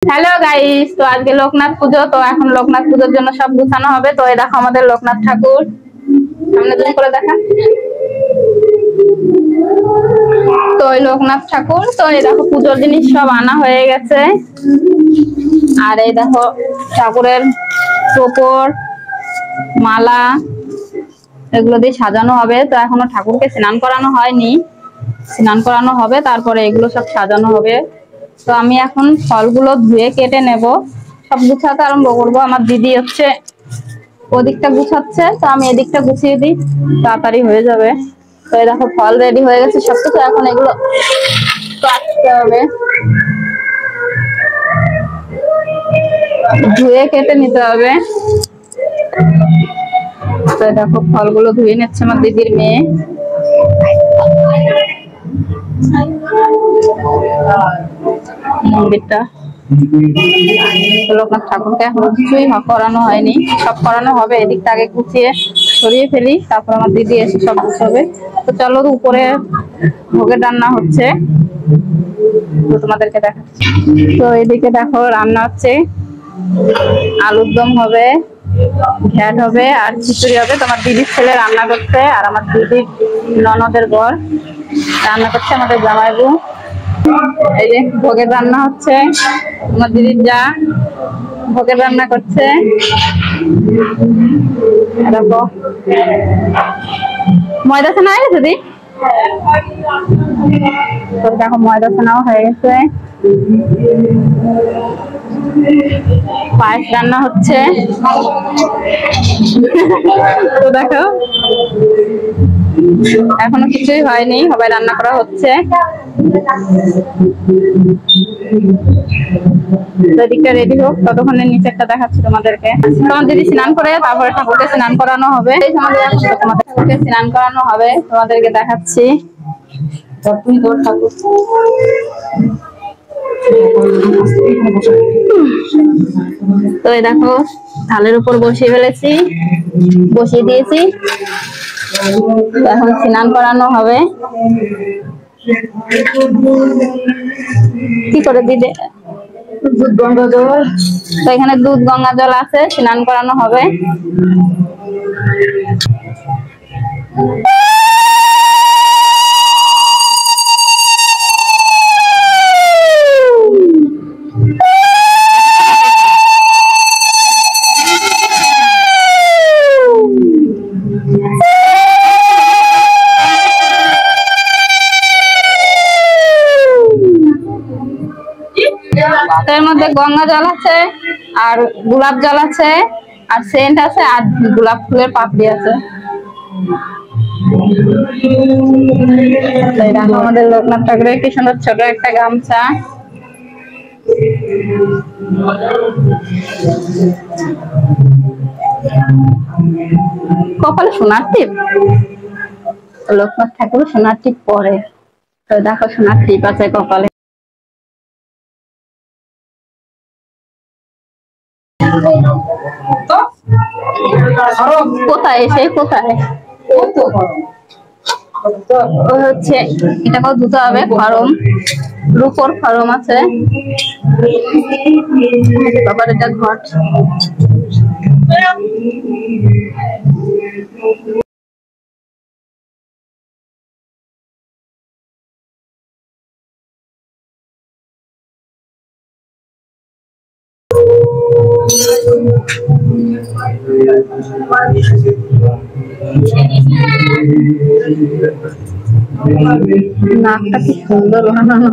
Hello guys, তো আজকে লোকনাথ পুজো। তো এখন লোকনাথ পুজোর জন্য সব গুছানো হবে। তো এই দেখো আমাদের লোকনাথ ঠাকুর, সামনে তুমি করে দেখা। তো এই লোকনাথ ঠাকুর, তো এই দেখো পুজোর জিনিস সব আনা হয়ে গেছে। আর এই দেখো ঠাকুরের টোপর, মালা, এগুলো দিয়ে সাজানো হবে। তো এখনো ঠাকুরকে স্নান করানো হয়নি, স্নান করানো হবে, তারপরে এগুলো সব সাজানো হবে। তো আমি এখন ফলগুলো ধুয়ে কেটে নেব, সব গুছাতে আরম্ভ করবো। আমার দিদি হচ্ছে ওদিকটা গুছাচ্ছে, তো আমি এদিকটা গুছিয়ে দিই, তাড়াতাড়ি হয়ে যাবে। তো এই দেখো ফল রেডি হয়ে গেছে সবকিছু, এখন এগুলো কাটতে হবে, ধুয়ে কেটে নিতে হবে। তো দেখো ফলগুলো ধুয়ে নিচ্ছে আমার দিদির মেয়ে। মন্দিরটা লোকনাথ ঠাকুরকে এখন কিছুই করানো হয়নি, সব করানো হবে। এদিকটা আগে গুছিয়ে সরিয়ে ফেলি, তারপর আমার দিদি এসে সব গুছাবে। তো চলো, উপরে ভোগের রান্না হচ্ছে, তো তোমাদেরকে দেখাচ্ছি। তো এদিকে দেখো রান্না হচ্ছে, আলুর দম হবে, ঘ্যাট হবে আর খিচুড়ি হবে। তোমার দিদির ছেলে রান্না করছে, আর আমার দিদির ননদের বর রান্না করছে, আমাদের জামাইবু। এই যে ভোগের রান্না হচ্ছে, আমার দিদির যা ভোগের রান্না করছে। দেখো ময়দা ছানা হয়ে গেছে দি, দেখো ময়দা ছানাও হয়ে গেছে। পায়েস রান্না হচ্ছে, তো দেখো এখনো কিছুই হয়নি, সবাই রান্না করা হচ্ছে। এদিকটা রেডি হোক, ততক্ষণে নিচেরটা দেখাচ্ছি তোমাদেরকে। তোমার দিদি স্নান করে তারপরে ঠাকুরকে স্নান করানো হবে। তোমাদের ঠাকুরকে স্নান করানো হবে, তোমাদেরকে দেখাচ্ছি। তুই তোর ঠাকুর, তো এই দেখো থালের উপর বসিয়ে ফেলেছি, বসিয়ে দিয়েছি। এখন স্নান করানো হবে। কি করে দিবে? দুধ গঙ্গা জল, তো এখানে দুধ গঙ্গা জল আছে, স্নান করানো হবে। এর মধ্যে গঙ্গা জল আছে, আর গোলাপ জল আছে, আর সেন্ট আছে, আর গোলাপ ফুলের পাপড়ি আছে। আমাদের লোকনাথ ঠাকুরের কি সুন্দর ছোট একটা গামছা। কপালে সোনার টিপ, লোকনাথ ঠাকুর সোনার টিপ পরে। তো দেখো সোনার টিপ আছে কপালে। কোথায় সে কোথায় হচ্ছে, এটাকেও ধুতে হবে। খরম, রূপোর খরম আছে। বাবার এটা ঘট। নাকটা কি সুন্দর বানানো।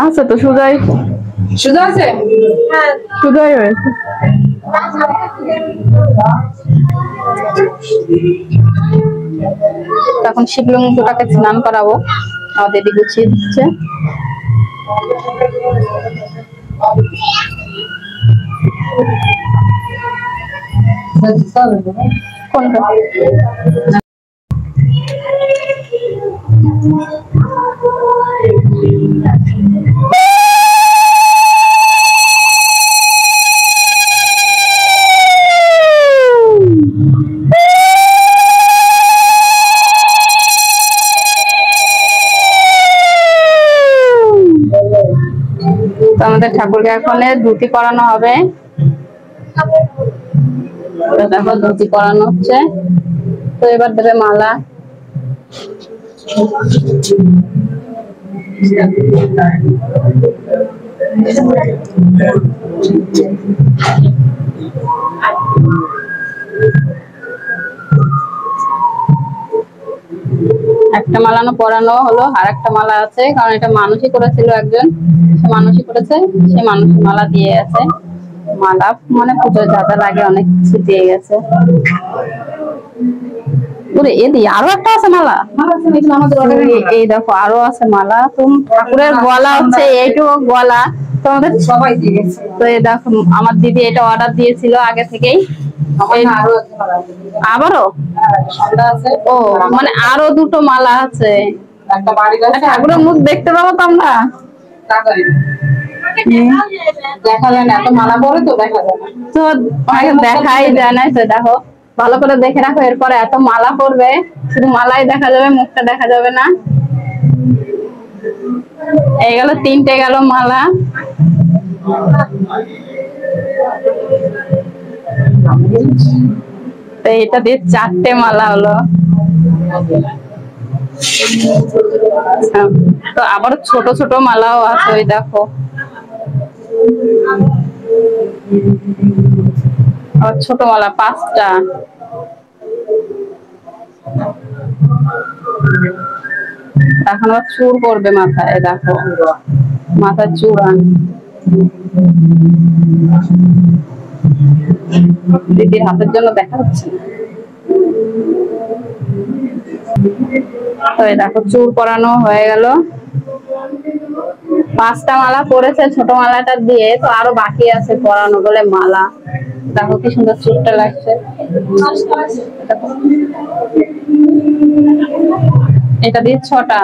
আচ্ছা, তো সুজাই সুজা আছে, হ্যাঁ সুজাই হয়েছে। তখন শিবলিঙ্গটাকে স্নান করাবো, আমার দিদি গুছিয়ে দিচ্ছে। কোনটা? আমাদের ঠাকুরকে এখন ধুতি পরানো হবে। দেখো ধুতি পরানো হচ্ছে, তো এবার দেবে মালা। একটা মালানো পরানো হলো, আর একটা মালা আছে, কারণ এটা মানুষই করেছিল একজন, সে মানুষই করেছে, সে মানুষ মালা দিয়ে আছে। মালা মানে পুজোয় যা যা লাগে অনেক কিছু দিয়ে গেছে। আরো একটা আছে মালা, এই দেখো আরো আছে মালা। ঠাকুরের গলা হচ্ছে এইটুকু গলা, তোমাদের সবাই দিয়ে গেছে। তো এই দেখো আমার দিদি এটা অর্ডার দিয়েছিল আগে থেকেই। আবারও ও মানে আরো দুটো মালা আছে। ঠাকুরের মুখ দেখতে পাবো তো আমরা? দেখা যায় না, এত মালা পরে তো দেখা যায় না, তো দেখাই যায় না। তো দেখো ভালো করে দেখে রাখো, এরপরে এত মালা পরবে, শুধু মালাই দেখা যাবে, মুখটা দেখা যাবে না। এই গেল তিনটে গেল মালা। তো এটা দিয়ে চারটে মালা হলো। তো আবার ছোট ছোট মালাও আছে, ওই দেখো আবার ছোট মালা 5টা। এখন আবার চুর করবে মাথায়, দেখো মাথার চূড়া। দিদির হাতের জন্য দেখা যাচ্ছে না। তো দেখো চুর পরানো হয়ে গেল। 5টা মালা পরেছে ছোট মালাটা দিয়ে, তো আরো বাকি আছে পরানো বলে মালা। দেখো কি সুন্দর চুরটা লাগছে। এটা দিয়ে 6টা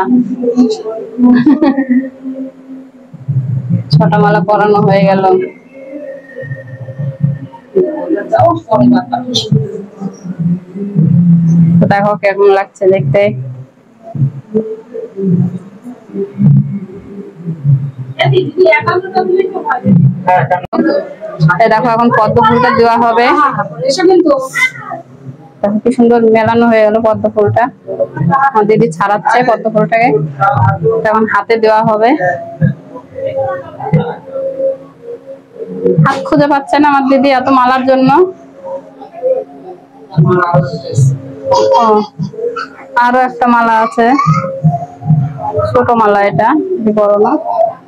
মালা পরানো হয়ে গেল। দেখো কেমন লাগছে দেখতে। দেখো এখন পদ্ম ফুলটা দেওয়া হবে। দেখো কি সুন্দর মেলানো হয়ে গেল পদ্ম ফুলটা। আমার দিদি ছাড়াচ্ছে পদ্ম ফুলটাকে, এখন হাতে দেওয়া হবে। হাত খুঁজে পাচ্ছে না আমার দিদি এত মালার জন্য। আরো একটা মালা আছে, ছোট মালা, এটা বড় না।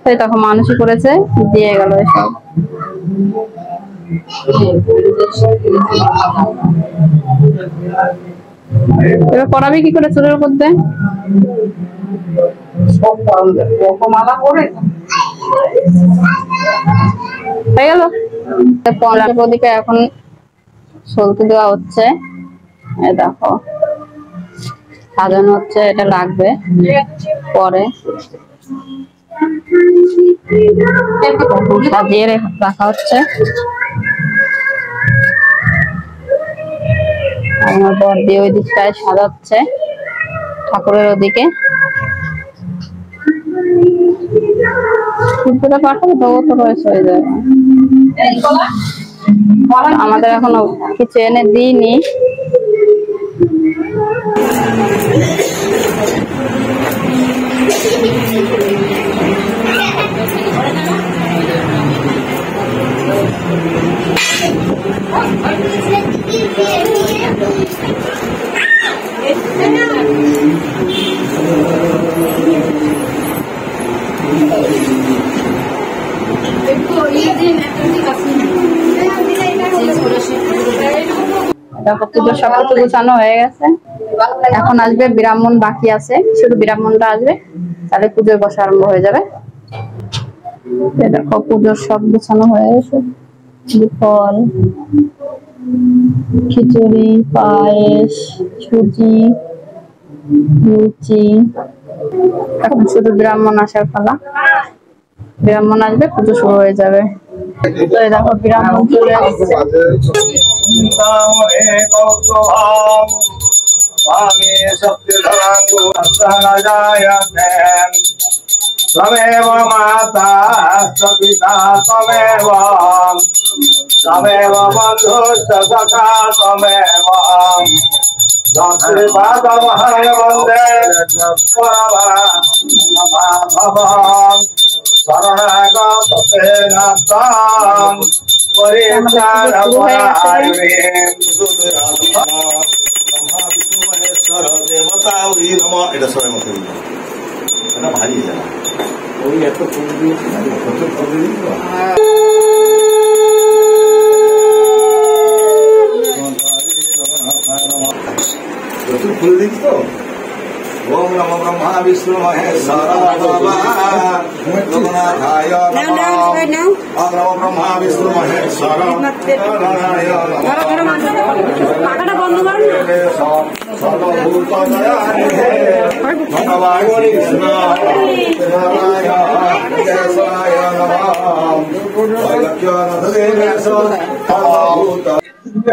এই দেখো মানুষই করেছে, দিয়ে গেল এসব। এবার পরাবি কি করে চুলের উপর দিয়ে? হয়ে গেল। প্রদীপে এখন সলতে দেওয়া হচ্ছে, দেখো সাজানো হচ্ছে, এটা লাগবে পরে। সাজিয়ে রাখা হচ্ছে। আমার বর দিয়ে ওই দিকটায় সাজাচ্ছে ঠাকুরের ওদিকে। পাঠাবে তো তো রয়েছে হয়ে যাবে। আমাদের এখনো কিছু এনে দিইনি। দেখো পুজো সবকিছু গুছানো হয়ে গেছে। এখন আসবে ব্রাহ্মণ, বাকি আছে শুধু ব্রাহ্মণটা আসবে, তাহলে পুজোর বসা আরম্ভ হয়ে যাবে। দেখো পুজোর সব গুছানো হয়ে গেছে, ফল, খিচুড়ি, পায়েস, সুজি, লুচি। এখন শুধু ব্রাহ্মণ আসার পালা, ব্রাহ্মণ আসবে পুজো শুরু হয়ে যাবে। তো দেখো ব্রাহ্মণ চলে আসছে। त्वमेव माता पिता त्वमेव त्वमेव बन्धुश्च सखा त्वमेव श्रीपादमहं वन्दे परमात्मभवं शरणागतेन तां ब्रह्मा देवता এটা সবাই মতো এটা ভারী জানা ওই এত ফুল দিয়ে কত ফুল দিয়ে কত ফুল দিই তো ওম নমো ব্রহ্মা বিষ্ণু মহেশ্বর লোকনাথায় নমঃ ওম নমো ব্রহ্মা বিষ্ণু মহেশ্বর পাখাটা বন্ধ করুন সর্বভূতদয়ানিধে ভগবান কৃষ্ণ নারায়ণায় নমঃ ঐক্যনাথদেবেশ সর্বভূত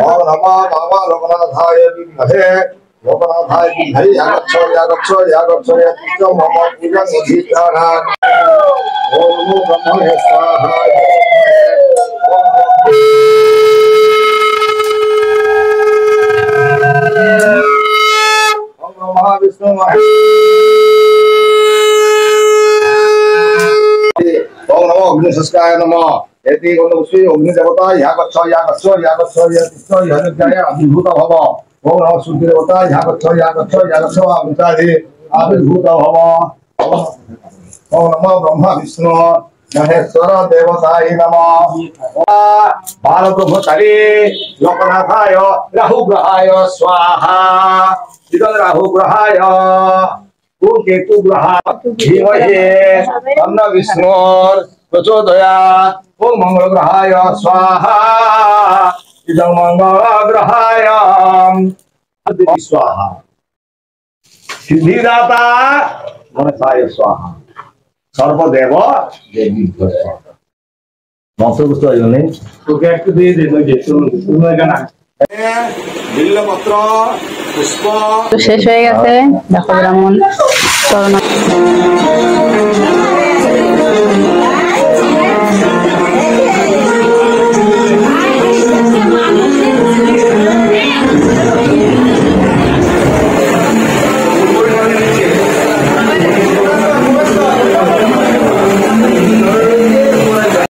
ওম নমো বাবা লোকনাথায় বিদ্মহে লোকনাথায় বিদ্মহে यागच्छ यत्तिष्ठं मम पूजं अधिष्ठानात् ओम नमो ब्रह्मणे स्वाहा ओम नमो महाविष्णु ओम नमो अग्निशस्काय नमः एति गुणपुष्पे अग्निदेवता यागच्छ यत्तिष्ठं यज्ञाय अभिभूत भव ओम नमः सूर्यदेवता यागच्छ अमृतादि आविर्भूत भव ओम नमो ब्रह्मा विष्णु महेश्वर देवताय नमः बालप्रभुतले लोकनाथाय राहुग्रहाय स्वाहा इदं राहुग्रहाय केतुग्रहाय धीमहि तन्नो विष्णुर् प्रचोदयात् ओम मंगलग्रहाय स्वाहा इदं मंगलग्रहाय स्वाहा सिद्धिदाता गणेशाय स्वाहा सर्वदेव देवी स्वाहा मंत्रपुष्प आयोने তোকে একটু দিয়ে দে ওই যে তুমি এখানে বিল্লপত্র পুষ্প শেষ হয়ে গেছে দেখো ব্রাহ্মণ